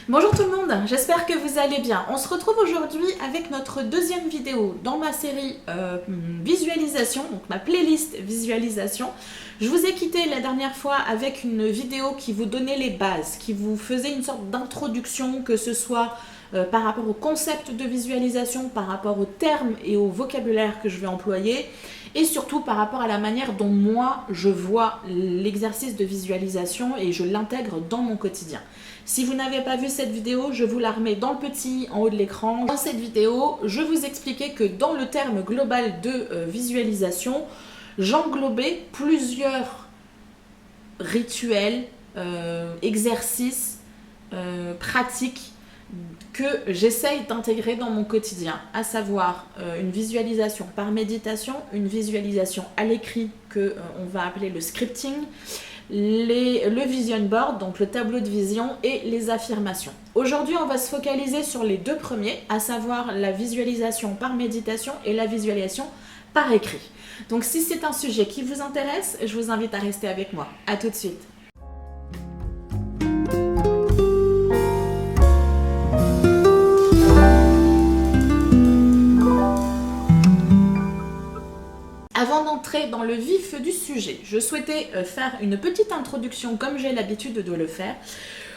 Bonjour tout le monde, j'espère que vous allez bien. On se retrouve aujourd'hui avec notre deuxième vidéo dans ma série visualisation, donc ma playlist visualisation. Je vous ai quitté la dernière fois avec une vidéo qui vous donnait les bases, qui vous faisait une sorte d'introduction, que ce soit par rapport au concept de visualisation, par rapport aux termes et au vocabulaire que je vais employer, et surtout par rapport à la manière dont moi je vois l'exercice de visualisation et je l'intègre dans mon quotidien. Si vous n'avez pas vu cette vidéo, je vous la remets dans le petit en haut de l'écran. Dans cette vidéo, je vous expliquais que dans le terme global de visualisation, j'englobais plusieurs rituels, exercices, pratiques que j'essaye d'intégrer dans mon quotidien, à savoir une visualisation par méditation, une visualisation à l'écrit que on va appeler le scripting, le vision board, donc le tableau de vision, et les affirmations. Aujourd'hui, on va se focaliser sur les deux premiers, à savoir la visualisation par méditation et la visualisation par écrit. Donc si c'est un sujet qui vous intéresse, je vous invite à rester avec moi. À tout de suite. Avant d'entrer dans le vif du sujet, je souhaitais faire une petite introduction comme j'ai l'habitude de le faire.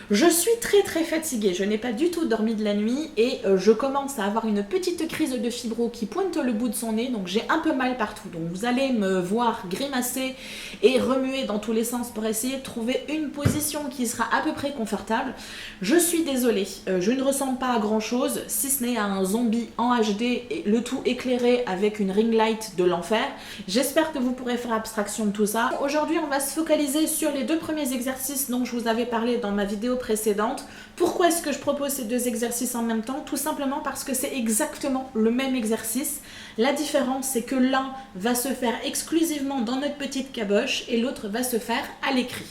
Je suis très fatiguée, je n'ai pas du tout dormi de la nuit et je commence à avoir une petite crise de fibro qui pointe le bout de son nez, donc j'ai un peu mal partout. Donc vous allez me voir grimacer et remuer dans tous les sens pour essayer de trouver une position qui sera à peu près confortable. Je suis désolée, je ne ressemble pas à grand chose, si ce n'est à un zombie en HD, et le tout éclairé avec une ring light de l'enfer. J'espère que vous pourrez faire abstraction de tout ça. Aujourd'hui, on va se focaliser sur les deux premiers exercices dont je vous avais parlé dans ma vidéo précédente. Pourquoi est-ce que je propose ces deux exercices en même temps? Tout simplement parce que c'est exactement le même exercice. La différence, c'est que l'un va se faire exclusivement dans notre petite caboche et l'autre va se faire à l'écrit.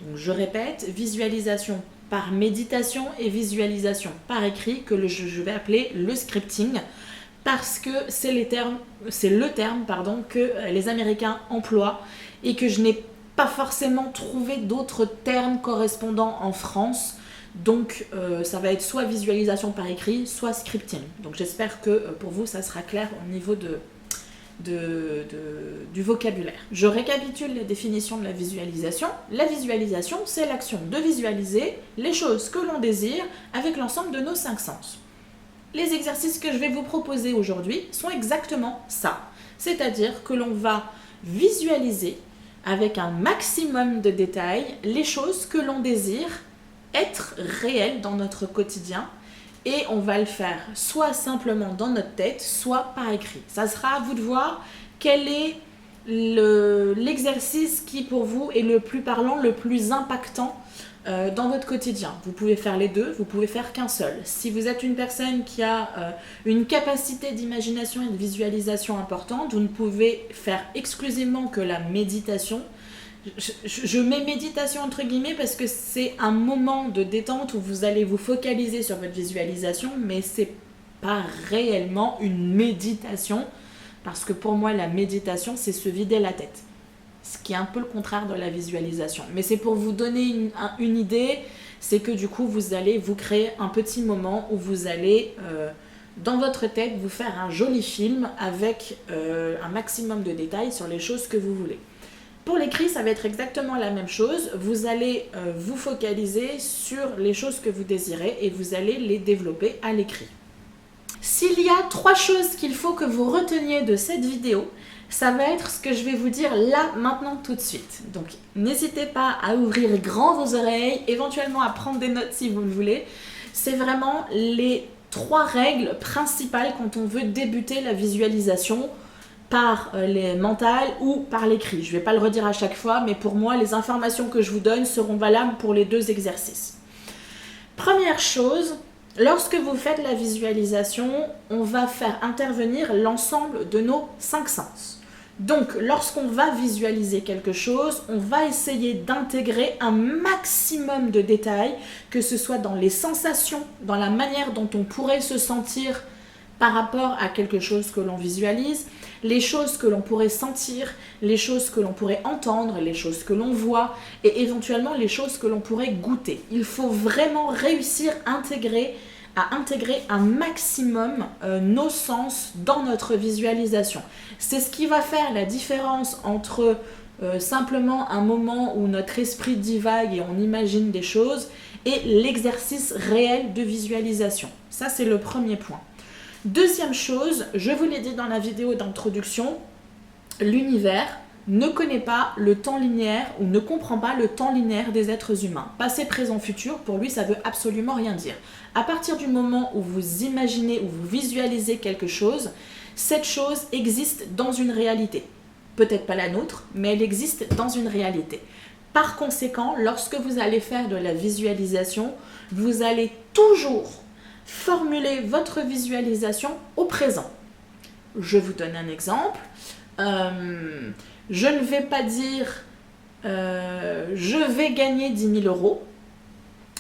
Donc je répète, visualisation par méditation et visualisation par écrit que je vais appeler le scripting, parce que c'est le terme que les Américains emploient et que je n'ai pas forcément trouvé d'autres termes correspondants en France. Donc ça va être soit visualisation par écrit, soit scripting. Donc j'espère que pour vous ça sera clair au niveau du vocabulaire. Je récapitule les définitions de la visualisation. La visualisation, c'est l'action de visualiser les choses que l'on désire avec l'ensemble de nos 5 sens. Les exercices que je vais vous proposer aujourd'hui sont exactement ça. C'est-à-dire que l'on va visualiser avec un maximum de détails les choses que l'on désire être réelles dans notre quotidien, et on va le faire soit simplement dans notre tête, soit par écrit. Ça sera à vous de voir quel est l'exercice qui pour vous est le plus parlant, le plus impactant dans votre quotidien. Vous pouvez faire les deux, vous pouvez faire qu'un seul. Si vous êtes une personne qui a une capacité d'imagination et de visualisation importante, vous ne pouvez faire exclusivement que la méditation. Je mets méditation entre guillemets parce que c'est un moment de détente où vous allez vous focaliser sur votre visualisation, mais c'est pas réellement une méditation, parce que pour moi la méditation c'est se vider la tête, ce qui est un peu le contraire de la visualisation. Mais c'est pour vous donner une idée, c'est que du coup vous allez vous créer un petit moment où vous allez dans votre tête vous faire un joli film avec un maximum de détails sur les choses que vous voulez. Pour l'écrit, ça va être exactement la même chose. Vous allez vous focaliser sur les choses que vous désirez et vous allez les développer à l'écrit. S'il y a 3 choses qu'il faut que vous reteniez de cette vidéo, ça va être ce que je vais vous dire là, maintenant, tout de suite. Donc, n'hésitez pas à ouvrir grand vos oreilles, éventuellement à prendre des notes si vous le voulez. C'est vraiment les 3 règles principales quand on veut débuter la visualisation par les mentales ou par l'écrit. Je ne vais pas le redire à chaque fois, mais pour moi, les informations que je vous donne seront valables pour les deux exercices. Première chose, lorsque vous faites la visualisation, on va faire intervenir l'ensemble de nos 5 sens. Donc, lorsqu'on va visualiser quelque chose, on va essayer d'intégrer un maximum de détails, que ce soit dans les sensations, dans la manière dont on pourrait se sentir par rapport à quelque chose que l'on visualise, les choses que l'on pourrait sentir, les choses que l'on pourrait entendre, les choses que l'on voit et éventuellement les choses que l'on pourrait goûter. Il faut vraiment réussir à intégrer un maximum nos sens dans notre visualisation. C'est ce qui va faire la différence entre simplement un moment où notre esprit divague et on imagine des choses et l'exercice réel de visualisation. Ça, c'est le premier point. Deuxième chose, je vous l'ai dit dans la vidéo d'introduction, l'univers ne connaît pas le temps linéaire ou ne comprend pas le temps linéaire des êtres humains. Passé, présent, futur, pour lui, ça veut absolument rien dire. À partir du moment où vous imaginez ou vous visualisez quelque chose, cette chose existe dans une réalité. Peut-être pas la nôtre, mais elle existe dans une réalité. Par conséquent, lorsque vous allez faire de la visualisation, vous allez toujours formuler votre visualisation au présent. Je vous donne un exemple. Je ne vais pas dire je vais gagner 10 000 euros.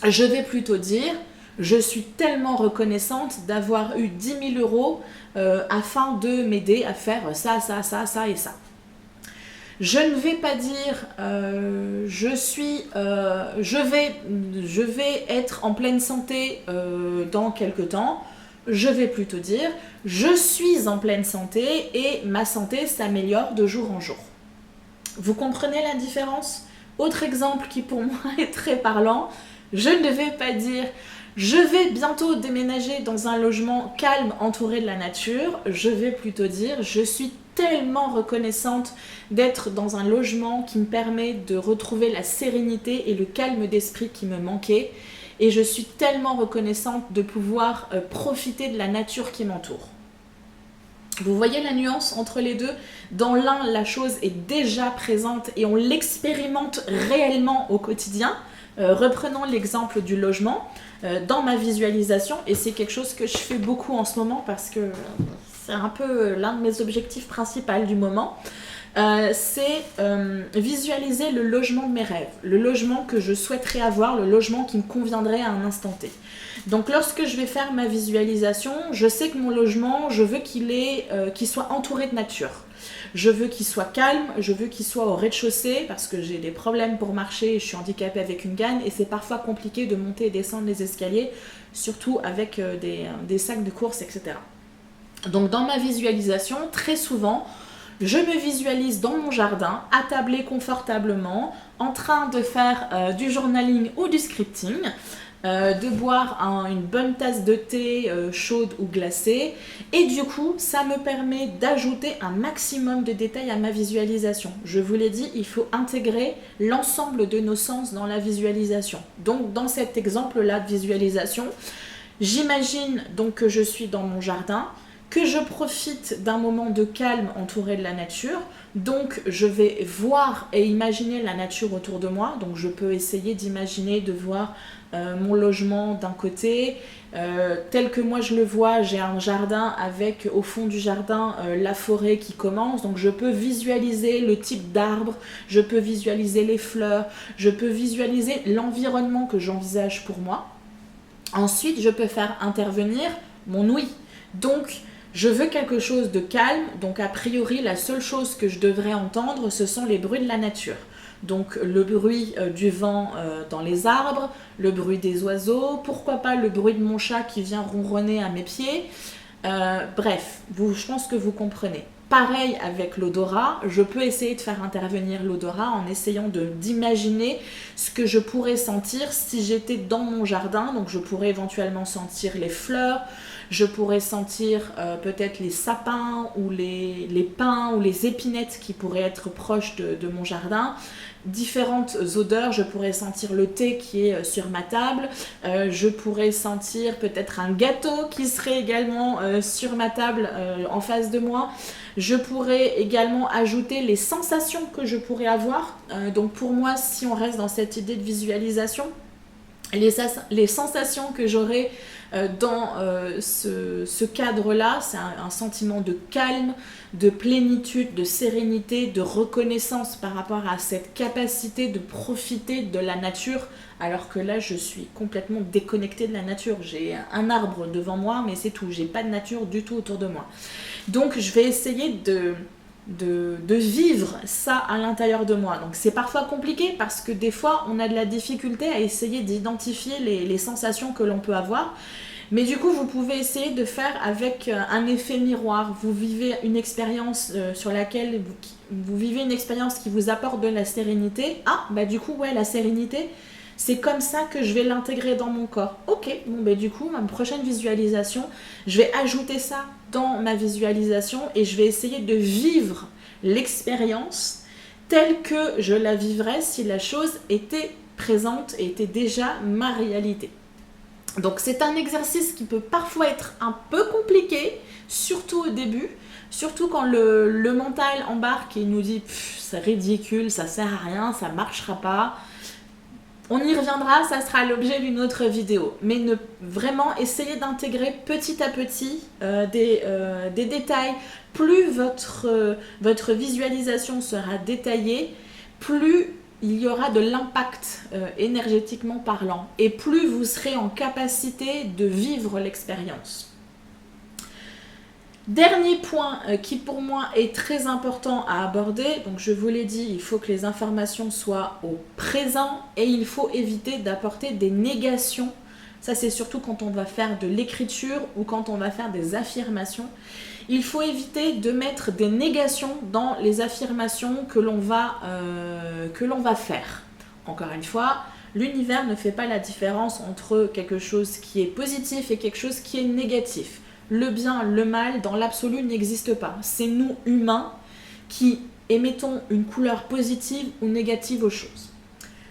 Je vais plutôt dire je suis tellement reconnaissante d'avoir eu 10 000 euros afin de m'aider à faire ça, ça, ça, ça et ça. Je ne vais pas dire je vais être en pleine santé dans quelque temps. Je vais plutôt dire je suis en pleine santé et ma santé s'améliore de jour en jour. Vous comprenez la différence? Autre exemple qui pour moi est très parlant, je ne vais pas dire je vais bientôt déménager dans un logement calme entouré de la nature. Je vais plutôt dire je suis tellement reconnaissante d'être dans un logement qui me permet de retrouver la sérénité et le calme d'esprit qui me manquait. Et je suis tellement reconnaissante de pouvoir profiter de la nature qui m'entoure. Vous voyez la nuance entre les deux? Dans l'un, la chose est déjà présente et on l'expérimente réellement au quotidien. Reprenons l'exemple du logement. Dans ma visualisation, et c'est quelque chose que je fais beaucoup en ce moment parce que c'est un peu l'un de mes objectifs principaux du moment, c'est visualiser le logement de mes rêves, le logement que je souhaiterais avoir, le logement qui me conviendrait à un instant T. Donc lorsque je vais faire ma visualisation, je sais que mon logement, je veux qu'il soit entouré de nature. Je veux qu'il soit calme, je veux qu'il soit au rez-de-chaussée parce que j'ai des problèmes pour marcher et je suis handicapée avec une canne et c'est parfois compliqué de monter et descendre les escaliers, surtout avec des sacs de course, etc. Donc dans ma visualisation, très souvent, je me visualise dans mon jardin, attablée confortablement, en train de faire du journaling ou du scripting, de boire une bonne tasse de thé chaude ou glacée. Et du coup, ça me permet d'ajouter un maximum de détails à ma visualisation. Je vous l'ai dit, il faut intégrer l'ensemble de nos sens dans la visualisation. Donc, dans cet exemple-là de visualisation, j'imagine donc que je suis dans mon jardin, que je profite d'un moment de calme entouré de la nature. Donc je vais voir et imaginer la nature autour de moi. Donc je peux essayer d'imaginer, de voir mon logement d'un côté. Tel que moi je le vois, j'ai un jardin avec au fond du jardin la forêt qui commence. Donc je peux visualiser le type d'arbre, je peux visualiser les fleurs, je peux visualiser l'environnement que j'envisage pour moi. Ensuite, je peux faire intervenir mon ouïe. Donc, je veux quelque chose de calme, donc a priori la seule chose que je devrais entendre ce sont les bruits de la nature. Donc le bruit du vent dans les arbres, le bruit des oiseaux, pourquoi pas le bruit de mon chat qui vient ronronner à mes pieds. Bref, je pense que vous comprenez. Pareil avec l'odorat, je peux essayer de faire intervenir l'odorat en essayant d'imaginer ce que je pourrais sentir si j'étais dans mon jardin. Donc je pourrais éventuellement sentir les fleurs, je pourrais sentir peut-être les sapins ou les pins ou les épinettes qui pourraient être proches de mon jardin. Différentes odeurs, je pourrais sentir le thé qui est sur ma table, je pourrais sentir peut-être un gâteau qui serait également sur ma table en face de moi. Je pourrais également ajouter les sensations que je pourrais avoir. Donc pour moi, si on reste dans cette idée de visualisation, les sensations que j'aurai dans ce cadre-là, c'est un sentiment de calme, de plénitude, de sérénité, de reconnaissance par rapport à cette capacité de profiter de la nature, alors que là, je suis complètement déconnectée de la nature. J'ai un arbre devant moi, mais c'est tout. J'ai pas de nature du tout autour de moi. Donc, je vais essayer de vivre ça à l'intérieur de moi. Donc c'est parfois compliqué parce que des fois on a de la difficulté à essayer d'identifier les sensations que l'on peut avoir, mais du coup vous pouvez essayer de faire avec un effet miroir. Vous vivez une expérience sur laquelle vous vivez une expérience qui vous apporte de la sérénité. Ah bah du coup ouais, la sérénité, c'est comme ça que je vais l'intégrer dans mon corps. Ok, bon ben du coup, ma prochaine visualisation, je vais ajouter ça dans ma visualisation et je vais essayer de vivre l'expérience telle que je la vivrais si la chose était présente et était déjà ma réalité. Donc c'est un exercice qui peut parfois être un peu compliqué, surtout au début, surtout quand le mental embarque et nous dit c'est ridicule, ça sert à rien, ça marchera pas. On y reviendra, ça sera l'objet d'une autre vidéo. Mais vraiment essayer d'intégrer petit à petit des détails. Plus votre visualisation sera détaillée, plus il y aura de l'impact énergétiquement parlant. Et plus vous serez en capacité de vivre l'expérience. Dernier point qui pour moi est très important à aborder, donc je vous l'ai dit, il faut que les informations soient au présent et il faut éviter d'apporter des négations. Ça c'est surtout quand on va faire de l'écriture ou quand on va faire des affirmations. Il faut éviter de mettre des négations dans les affirmations que l'on va faire. Encore une fois, l'univers ne fait pas la différence entre quelque chose qui est positif et quelque chose qui est négatif. Le bien, le mal, dans l'absolu, n'existe pas. C'est nous, humains, qui émettons une couleur positive ou négative aux choses.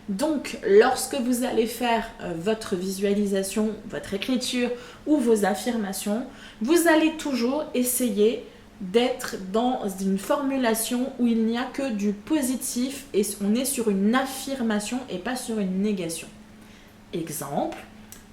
Donc, lorsque vous allez faire votre visualisation, votre écriture ou vos affirmations, vous allez toujours essayer d'être dans une formulation où il n'y a que du positif et on est sur une affirmation et pas sur une négation. Exemple,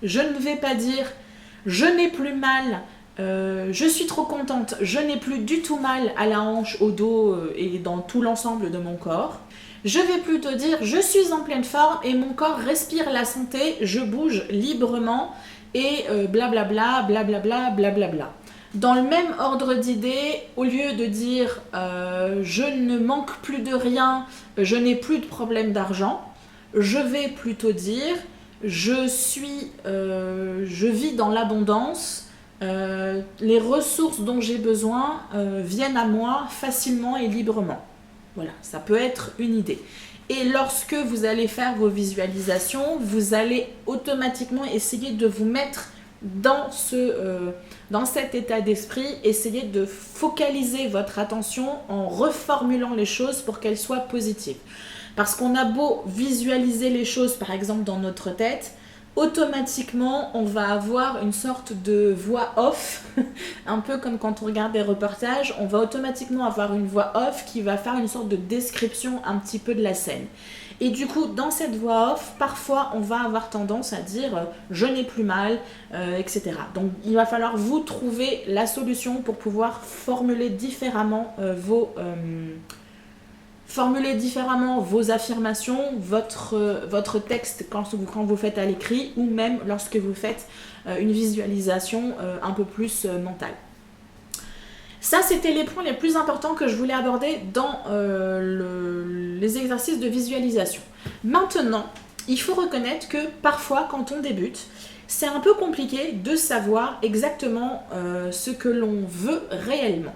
je ne vais pas dire « je n'ai plus mal », je suis trop contente, je n'ai plus du tout mal à la hanche, au dos et dans tout l'ensemble de mon corps. Je vais plutôt dire je suis en pleine forme et mon corps respire la santé, je bouge librement et blablabla, blablabla, blablabla. Dans le même ordre d'idées, au lieu de dire je ne manque plus de rien, je n'ai plus de problème d'argent, je vais plutôt dire je vis dans l'abondance. Les ressources dont j'ai besoin viennent à moi facilement et librement. Voilà, ça peut être une idée. Et lorsque vous allez faire vos visualisations, vous allez automatiquement essayer de vous mettre dans cet état d'esprit, essayer de focaliser votre attention en reformulant les choses pour qu'elles soient positives. Parce qu'on a beau visualiser les choses, par exemple dans notre tête, automatiquement, on va avoir une sorte de voix off, un peu comme quand on regarde des reportages, on va automatiquement avoir une voix off qui va faire une sorte de description un petit peu de la scène. Et du coup, dans cette voix off, parfois, on va avoir tendance à dire « je n'ai plus mal etc. Donc, il va falloir vous trouver la solution pour pouvoir formuler différemment vos affirmations, votre texte quand vous faites à l'écrit ou même lorsque vous faites une visualisation un peu plus mentale. Ça, c'était les points les plus importants que je voulais aborder dans les exercices de visualisation. Maintenant, il faut reconnaître que parfois, quand on débute, c'est un peu compliqué de savoir exactement ce que l'on veut réellement.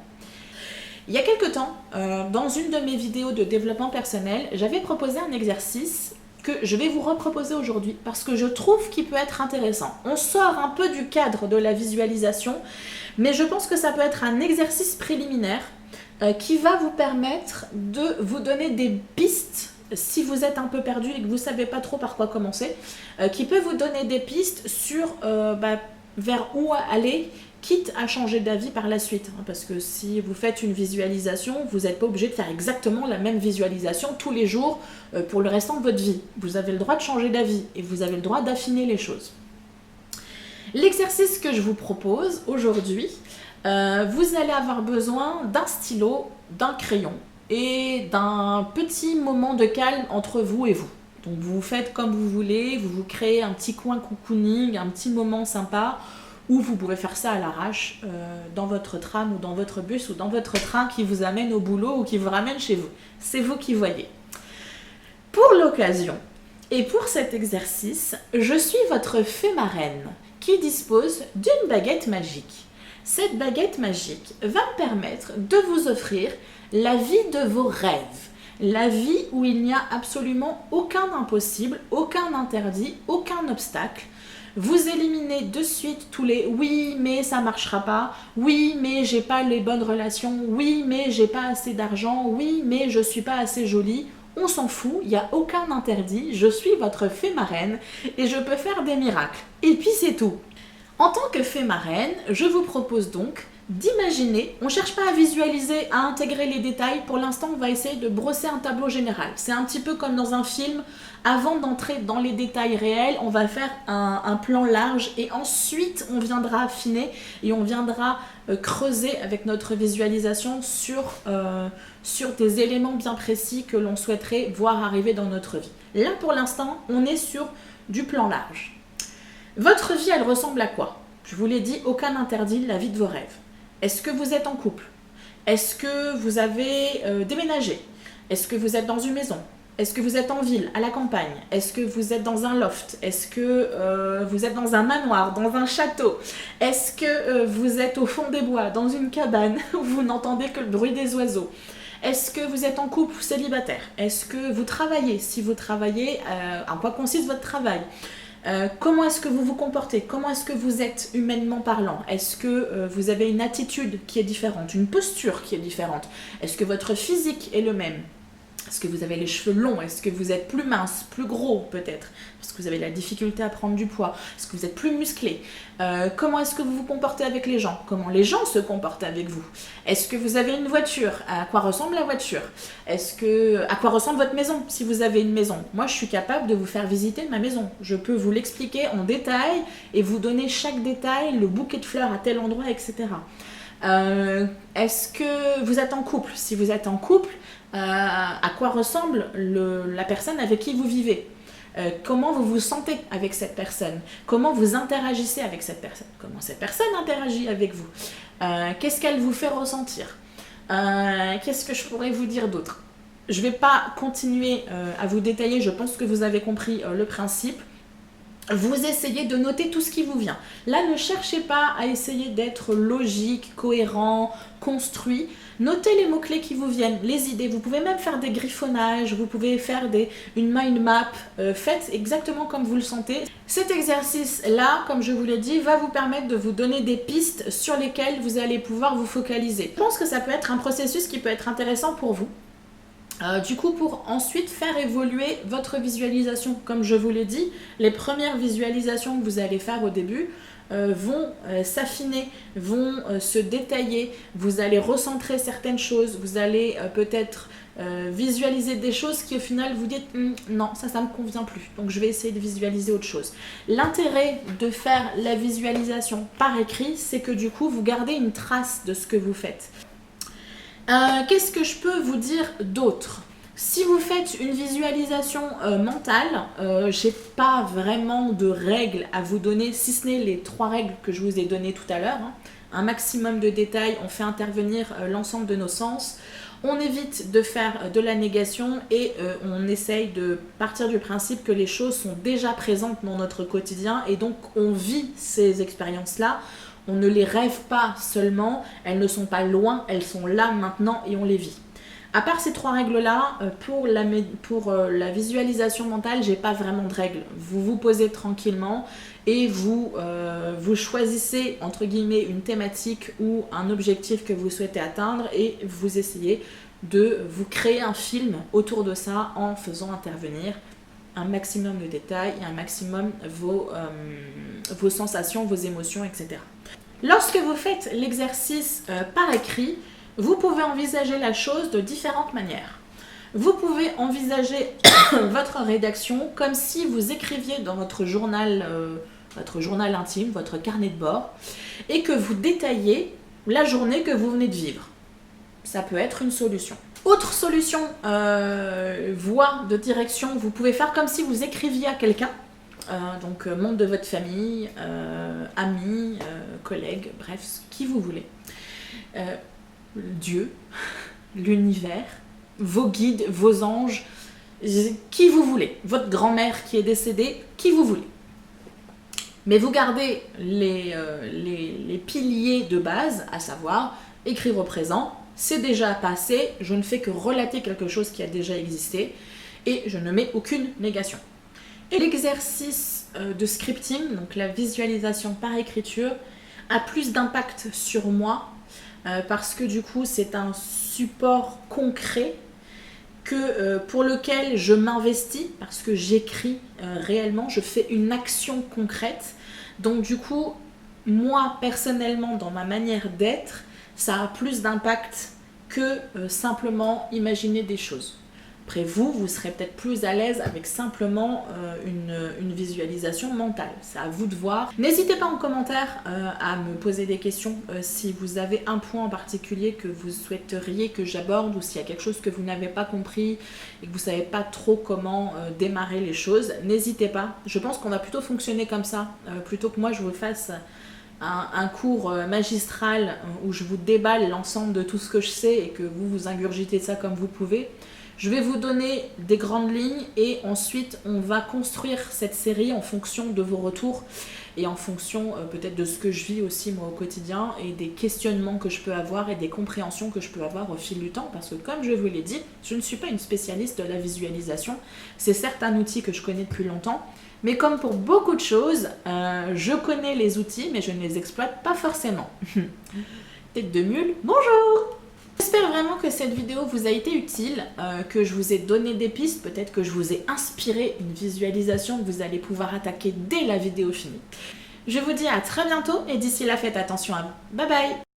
Il y a quelque temps, dans une de mes vidéos de développement personnel, j'avais proposé un exercice que je vais vous reproposer aujourd'hui parce que je trouve qu'il peut être intéressant. On sort un peu du cadre de la visualisation, mais je pense que ça peut être un exercice préliminaire qui va vous permettre de vous donner des pistes si vous êtes un peu perdu et que vous ne savez pas trop par quoi commencer, qui peut vous donner des pistes sur vers où aller, quitte à changer d'avis par la suite. Parce que si vous faites une visualisation, vous n'êtes pas obligé de faire exactement la même visualisation tous les jours pour le restant de votre vie. Vous avez le droit de changer d'avis et vous avez le droit d'affiner les choses. L'exercice que je vous propose aujourd'hui, vous allez avoir besoin d'un stylo, d'un crayon et d'un petit moment de calme entre vous et vous. Donc vous faites comme vous voulez, vous vous créez un petit coin cocooning, un petit moment sympa, ou vous pouvez faire ça à l'arrache dans votre tram ou dans votre bus ou dans votre train qui vous amène au boulot ou qui vous ramène chez vous. C'est vous qui voyez. Pour l'occasion et pour cet exercice, je suis votre fée marraine qui dispose d'une baguette magique. Cette baguette magique va me permettre de vous offrir la vie de vos rêves. La vie où il n'y a absolument aucun impossible, aucun interdit, aucun obstacle. Vous éliminez de suite tous les oui mais ça marchera pas, oui mais j'ai pas les bonnes relations, oui mais j'ai pas assez d'argent, oui mais je suis pas assez jolie. On s'en fout, il n'y a aucun interdit, je suis votre fée marraine et je peux faire des miracles. Et puis c'est tout. En tant que fée marraine, je vous propose donc d'imaginer, on ne cherche pas à visualiser, à intégrer les détails, pour l'instant on va essayer de brosser un tableau général. C'est un petit peu comme dans un film, avant d'entrer dans les détails réels, on va faire un plan large et ensuite on viendra affiner et on viendra creuser avec notre visualisation sur des éléments bien précis que l'on souhaiterait voir arriver dans notre vie. Là pour l'instant, on est sur du plan large. Votre vie, elle ressemble à quoi? Je vous l'ai dit, aucun interdit, la vie de vos rêves. Est-ce que vous êtes en couple? Est-ce que vous avez déménagé? Est-ce que vous êtes dans une maison? Est-ce que vous êtes en ville, à la campagne? Est-ce que vous êtes dans un loft? Est-ce que vous êtes dans un manoir, dans un château? Est-ce que vous êtes au fond des bois, dans une cabane où vous n'entendez que le bruit des oiseaux? Est-ce que vous êtes en couple ou célibataire? Est-ce que vous travaillez? Si vous travaillez, en quoi consiste votre travail? Comment est-ce que vous vous comportez? Comment est-ce que vous êtes humainement parlant? Est-ce que vous avez une attitude qui est différente, une posture qui est différente? Est-ce que votre physique est le même? Est-ce que vous avez les cheveux longs? Est-ce que vous êtes plus mince, plus gros peut-être? Parce que vous avez la difficulté à prendre du poids. Est-ce que vous êtes plus musclé? Comment est-ce que vous vous comportez avec les gens? Comment les gens se comportent avec vous? Est-ce que vous avez une voiture? À quoi ressemble la voiture? À quoi ressemble votre maison si vous avez une maison? Moi, je suis capable de vous faire visiter ma maison. Je peux vous l'expliquer en détail et vous donner chaque détail, le bouquet de fleurs à tel endroit, etc. Est-ce que vous êtes en couple? Si vous êtes en couple, à quoi ressemble la personne avec qui vous vivez? Comment vous vous sentez avec cette personne? Comment vous interagissez avec cette personne? Comment cette personne interagit avec vous? Qu'est-ce qu'elle vous fait ressentir? Qu'est-ce que je pourrais vous dire d'autre? Je ne vais pas continuer à vous détailler, je pense que vous avez compris le principe. Vous essayez de noter tout ce qui vous vient. Là, ne cherchez pas à essayer d'être logique, cohérent, construit. Notez les mots-clés qui vous viennent, les idées. Vous pouvez même faire des griffonnages, vous pouvez faire une mind map. Faites exactement comme vous le sentez. Cet exercice-là, comme je vous l'ai dit, va vous permettre de vous donner des pistes sur lesquelles vous allez pouvoir vous focaliser. Je pense que ça peut être un processus qui peut être intéressant pour vous. Du coup, pour ensuite faire évoluer votre visualisation, comme je vous l'ai dit, les premières visualisations que vous allez faire au début vont s'affiner, vont se détailler, vous allez recentrer certaines choses, vous allez peut-être visualiser des choses qui au final vous dites non, ça me convient plus, donc je vais essayer de visualiser autre chose. L'intérêt de faire la visualisation par écrit, c'est que du coup, vous gardez une trace de ce que vous faites. Qu'est-ce que je peux vous dire d'autre? Si vous faites une visualisation mentale, j'ai pas vraiment de règles à vous donner, si ce n'est les 3 règles que je vous ai données tout à l'heure. Un maximum de détails, on fait intervenir l'ensemble de nos sens, on évite de faire de la négation et on essaye de partir du principe que les choses sont déjà présentes dans notre quotidien et donc on vit ces expériences-là. On ne les rêve pas seulement, elles ne sont pas loin, elles sont là maintenant et on les vit. À part ces 3 règles-là, pour la visualisation mentale, j'ai pas vraiment de règles. Vous vous posez tranquillement et vous choisissez entre guillemets une thématique ou un objectif que vous souhaitez atteindre et vous essayez de vous créer un film autour de ça en faisant intervenir un maximum de détails et un maximum vos sensations, vos émotions, etc. Lorsque vous faites l'exercice par écrit, vous pouvez envisager la chose de différentes manières. Vous pouvez envisager votre rédaction comme si vous écriviez dans votre journal intime, votre carnet de bord, et que vous détaillez la journée que vous venez de vivre. Ça peut être une solution. Autre solution, voie de direction, vous pouvez faire comme si vous écriviez à quelqu'un. Donc membre de votre famille, amis, collègues, bref, qui vous voulez. Dieu, l'univers, vos guides, vos anges, qui vous voulez. Votre grand-mère qui est décédée, qui vous voulez. Mais vous gardez les piliers de base, à savoir écrire au présent, c'est déjà passé, je ne fais que relater quelque chose qui a déjà existé et je ne mets aucune négation. Et l'exercice de scripting, donc la visualisation par écriture, a plus d'impact sur moi parce que du coup c'est un support concret pour lequel je m'investis, parce que j'écris réellement, je fais une action concrète. Donc du coup, moi personnellement, dans ma manière d'être, ça a plus d'impact que simplement imaginer des choses. Après vous serez peut-être plus à l'aise avec simplement une visualisation mentale. C'est à vous de voir. N'hésitez pas en commentaire à me poser des questions si vous avez un point en particulier que vous souhaiteriez que j'aborde ou s'il y a quelque chose que vous n'avez pas compris et que vous ne savez pas trop comment démarrer les choses. N'hésitez pas. Je pense qu'on va plutôt fonctionner comme ça plutôt que moi je vous fasse un cours magistral où je vous déballe l'ensemble de tout ce que je sais et que vous ingurgitez ça comme vous pouvez. Je vais vous donner des grandes lignes et ensuite on va construire cette série en fonction de vos retours et en fonction peut-être de ce que je vis aussi moi au quotidien et des questionnements que je peux avoir et des compréhensions que je peux avoir au fil du temps, parce que comme je vous l'ai dit, je ne suis pas une spécialiste de la visualisation. C'est certes un outil que je connais depuis longtemps, mais comme pour beaucoup de choses, je connais les outils mais je ne les exploite pas forcément. Tête de mule, bonjour! J'espère vraiment que cette vidéo vous a été utile, que je vous ai donné des pistes, peut-être que je vous ai inspiré une visualisation que vous allez pouvoir attaquer dès la vidéo finie. Je vous dis à très bientôt et d'ici là faites attention à vous. Bye bye!